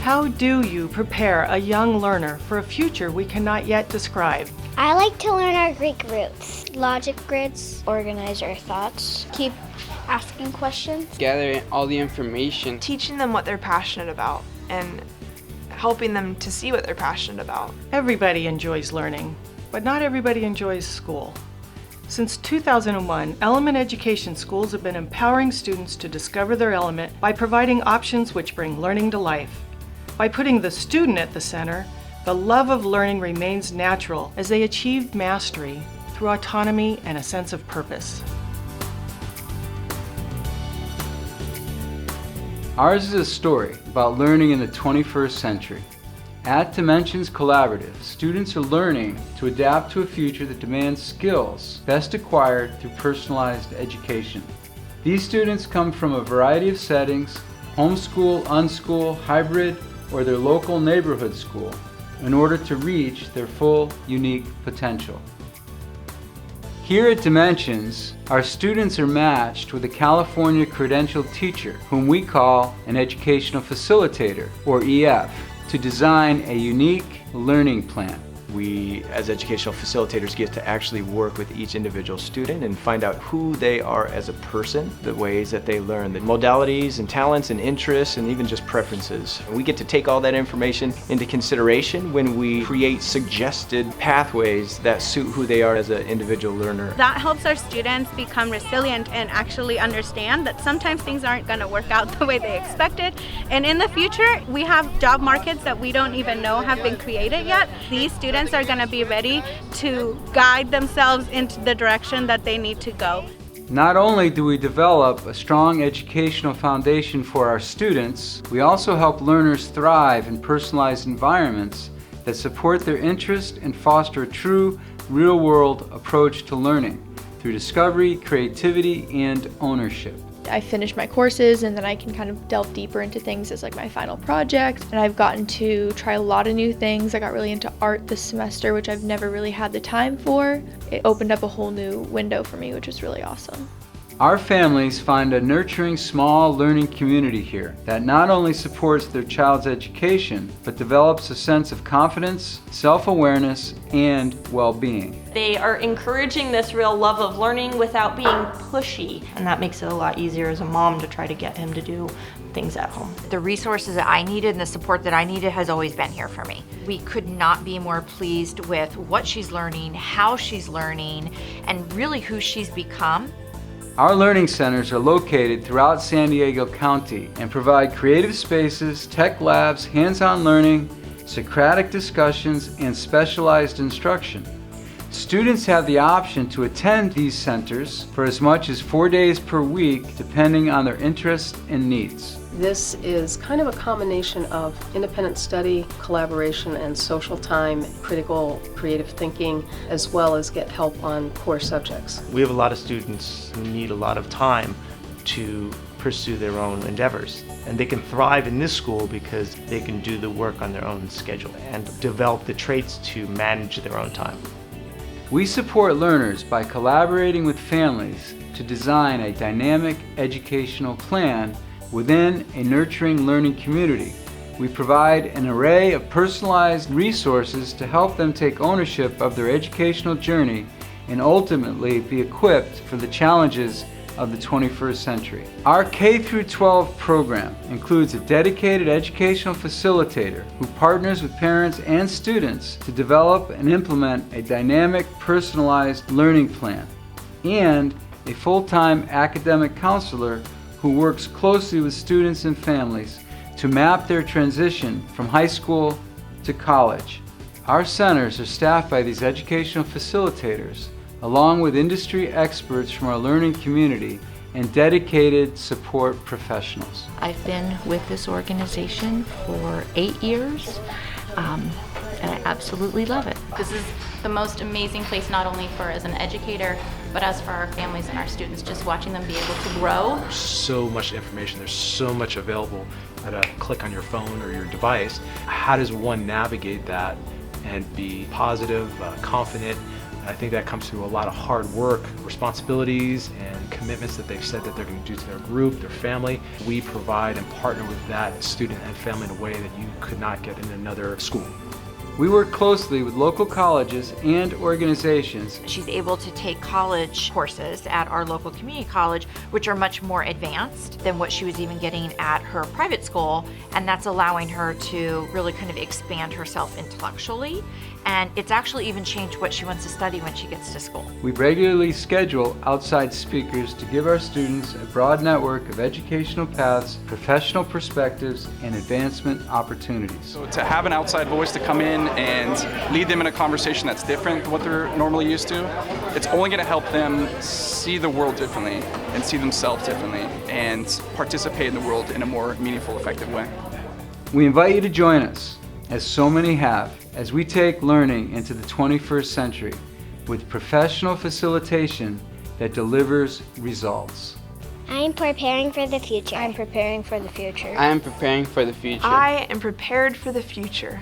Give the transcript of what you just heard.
How do you prepare a young learner for a future we cannot yet describe? I like to learn our Greek roots. Logic grids, organize our thoughts, keep asking questions. Gather all the information. Teaching them what they're passionate about and helping them to see what they're passionate about. Everybody enjoys learning, but not everybody enjoys school. Since 2001, Element Education schools have been empowering students to discover their element by providing options which bring learning to life. By putting the student at the center, the love of learning remains natural as they achieve mastery through autonomy and a sense of purpose. Ours is a story about learning in the 21st century. At Dimensions Collaborative, students are learning to adapt to a future that demands skills best acquired through personalized education. These students come from a variety of settings, homeschool, unschool, hybrid, or their local neighborhood school, in order to reach their full, unique potential. Here at Dimensions, our students are matched with a California credentialed teacher, whom we call an Educational Facilitator, or EF, to design a unique learning plan. We, as educational facilitators, get to actually work with each individual student and find out who they are as a person, the ways that they learn, the modalities and talents and interests and even just preferences. We get to take all that information into consideration when we create suggested pathways that suit who they are as an individual learner. That helps our students become resilient and actually understand that sometimes things aren't going to work out the way they expected. And in the future, we have job markets that we don't even know have been created yet. These students are going to be ready to guide themselves into the direction that they need to go. Not only do we develop a strong educational foundation for our students, we also help learners thrive in personalized environments that support their interest and foster a true, real-world approach to learning through discovery, creativity, and ownership. I finished my courses and then I can kind of delve deeper into things as like my final project. And I've gotten to try a lot of new things. I got really into art this semester, which I've never really had the time for. It opened up a whole new window for me, which was really awesome. Our families find a nurturing small learning community here that not only supports their child's education, but develops a sense of confidence, self-awareness, and well-being. They are encouraging this real love of learning without being pushy, and that makes it a lot easier as a mom to try to get him to do things at home. The resources that I needed and the support that I needed has always been here for me. We could not be more pleased with what she's learning, how she's learning, and really who she's become. Our learning centers are located throughout San Diego County and provide creative spaces, tech labs, hands-on learning, Socratic discussions, and specialized instruction. Students have the option to attend these centers for as much as 4 days per week, depending on their interests and needs. This is kind of a combination of independent study, collaboration, and social time, critical, creative thinking, as well as get help on core subjects. We have a lot of students who need a lot of time to pursue their own endeavors. And they can thrive in this school because they can do the work on their own schedule and develop the traits to manage their own time. We support learners by collaborating with families to design a dynamic educational plan within a nurturing learning community. We provide an array of personalized resources to help them take ownership of their educational journey and ultimately be equipped for the challenges of the 21st century. Our K-12 program includes a dedicated educational facilitator who partners with parents and students to develop and implement a dynamic, personalized learning plan, and a full-time academic counselor who works closely with students and families to map their transition from high school to college. Our centers are staffed by these educational facilitators, along with industry experts from our learning community and dedicated support professionals. I've been with this organization for 8 years, and I absolutely love it. This is the most amazing place, not only for as an educator, but as for our families and our students, just watching them be able to grow. So much information, there's so much available at a click on your phone or your device. How does one navigate that and be positive, confident, I think that comes through a lot of hard work, responsibilities, and commitments that they've said that they're going to do to their group, their family. We provide and partner with that student and family in a way that you could not get in another school. We work closely with local colleges and organizations. She's able to take college courses at our local community college, which are much more advanced than what she was even getting at her private school, and that's allowing her to really kind of expand herself intellectually. And it's actually even changed what she wants to study when she gets to school. We regularly schedule outside speakers to give our students a broad network of educational paths, professional perspectives, and advancement opportunities. So to have an outside voice to come in and lead them in a conversation that's different than what they're normally used to, it's only going to help them see the world differently and see themselves differently and participate in the world in a more meaningful, effective way. We invite you to join us, as so many have, as we take learning into the 21st century with professional facilitation that delivers results. I'm preparing for the future. I am preparing for the future. I am prepared for the future.